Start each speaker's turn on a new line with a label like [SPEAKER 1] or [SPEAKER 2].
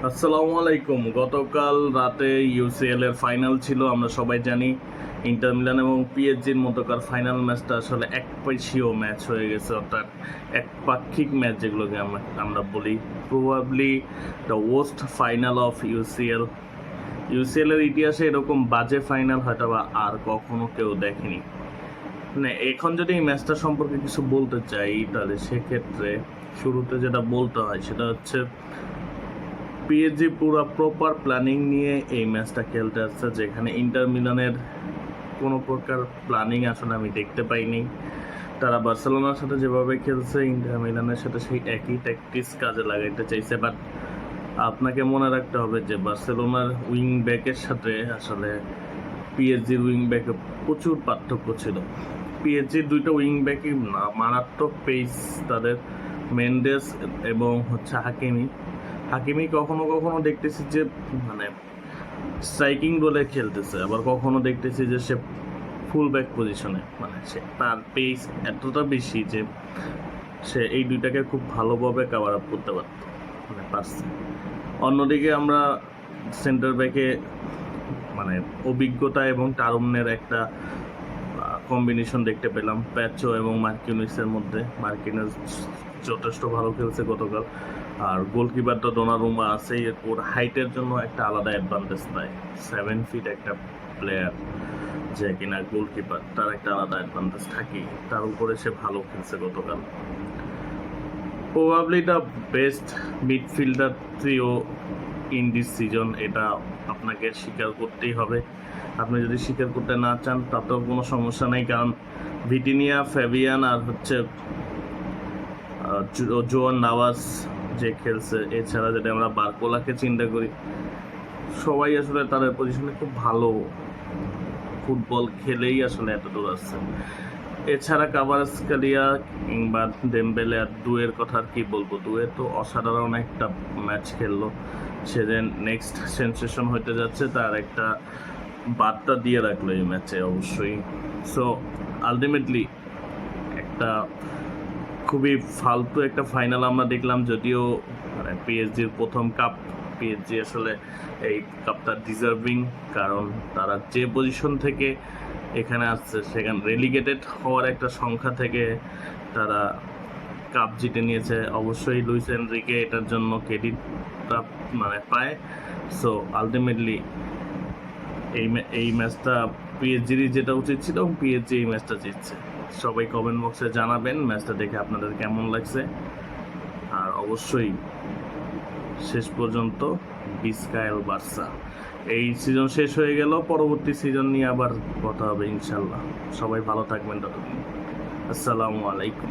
[SPEAKER 1] আসসালামু আলাইকুম। গতকাল রাতে ইউসিএল এর ফাইনাল ছিল। আমরা সবাই জানি ইন্টার মিলান এবং পিএসজির মধ্যকার ফাইনাল ম্যাচটা আসলে একপেশীয় ম্যাচ হয়ে গেছে, অর্থাৎ একপাক্ষিক ম্যাচ যেগুলোকে আমরা বলি। Probably the worst final of UCL. UCL এর ইতিহাসে এরকম বাজে ফাইনাল হয়তো বা আর কখনো কেউ দেখেনি। মানে এখন যদি এই ম্যাচটা সম্পর্কে কিছু বলতে চাই, তাহলে সেক্ষেত্রে শুরুতে যেটা বলতে হয় সেটা হচ্ছে পিএসজি পুরো প্রপার প্ল্যানিং নিয়ে এই ম্যাচটা খেলতে আসছে, যেখানে ইন্টার মিলানের কোনো প্রকার প্ল্যানিং আসলে আমি দেখতে পাইনি। তারা বার্সেলোনার সাথে যেভাবে খেলছে, ইন্টার মিলানের সাথে সেই একই ট্যাকটিক্স কাজে লাগাইতে চাইছে। বাট আপনাকে মনে রাখতে হবে যে বার্সেলোনার উইং ব্যাকের সাথে আসলে পিএসজির উইং ব্যাকে প্রচুর পার্থক্য ছিল। পিএসজির দুইটা উইং ব্যাকই মারাত্মক পেস তাদের, মেন্ডেস এবং হাকিমি কখনো কখনো দেখতেছি যে মানে স্ট্রাইকিং রোলে খেলতেছে, আবার কখনো দেখতেছি যে সে ফুল ব্যাক পজিশনে, মানে সে তার পেস এতটা বেশি যে সে এই দুইটাকে খুব ভালোভাবে কভার আপ করতে পারছে। অন্যদিকে আমরা সেন্টার ব্যাকে মানে অভিজ্ঞতা এবং তারুণ্যের একটা কম্বিনেশন দেখতে পেলাম প্যাচো এবং মার্কিনিসের মধ্যে। মার্কিনিস যথেষ্ট ভালো খেলছে গতকাল, আর গোলকিপার তো ডোনারুমা আছেই, ওর হাইটের জন্য একটা আলাদা অ্যাডভান্টেজ পায়। 7 ফিট একটা প্লেয়ার যে কিনা গোলকিপার, তার একটা আলাদা অ্যাডভান্টেজ থাকেই। তার উপরে সে ভালো খেলছে গতকাল। Probably the best midfielder trio in this season, এটা আপনাকে স্বীকার করতেই হবে। আপনি যদি স্বীকার করতে না চান তাতেও কোনো সমস্যা নেই, কারণ ভিটিনিয়া, ফ্যাবিয়ান আর হচ্ছে জোয়ান নাভাস যে খেলছে, এছাড়া যদি আমরা বার্কোলাকে চিন্তা করি, সবাই আসলে তাদের পজিশনে খুব ভালো ফুটবল খেলেই আসলে এতদূর আসছে। এছাড়া কাভারাস্কালিয়া কিংবা ডেম্বেলে আর দুয়ের কথা আর কি বলবো, দুয়ে তো অসাধারণ একটা ম্যাচ খেললো। সে যে নেক্সট সেন্সেশন হতে যাচ্ছে তার একটা বার্তা দিয়ে রাখলো এই ম্যাচে অবশ্যই। সো আলটিমেটলি একটা খুবই ফালতু একটা ফাইনাল আমরা দেখলাম, যদিও মানে পিএসজির প্রথম কাপ, পিএসজি আসলে এই কাপটা ডিজার্ভিং, কারণ তারা যে পজিশন থেকে এখানে আসছে সেখানে রেলিগেটেড হওয়ার একটা সংখ্যা থেকে তারা কাপ জিতে নিয়েছে। অবশ্যই লুইস এনরিকে এটার জন্য ক্রেডিটটা মানে পায়। সো আলটিমেটলি এই ম্যাচটা পিএসজিরই যেটা উচিত ছিল, এবং পিএসজি এই ম্যাচটা জিতছে। সবাই কমেন্ট বক্সে জানাবেন ম্যাচটা দেখে আপনাদের কেমন লাগছে, আর অবশ্যই শেষ পর্যন্ত বিস্কায়েল বার্সা। এই সিজন শেষ হয়ে গেল, পরবর্তী সিজন নিয়ে আবার কথা হবে ইনশাল্লাহ। সবাই ভালো থাকবেন ততদিন। আসসালামু আলাইকুম।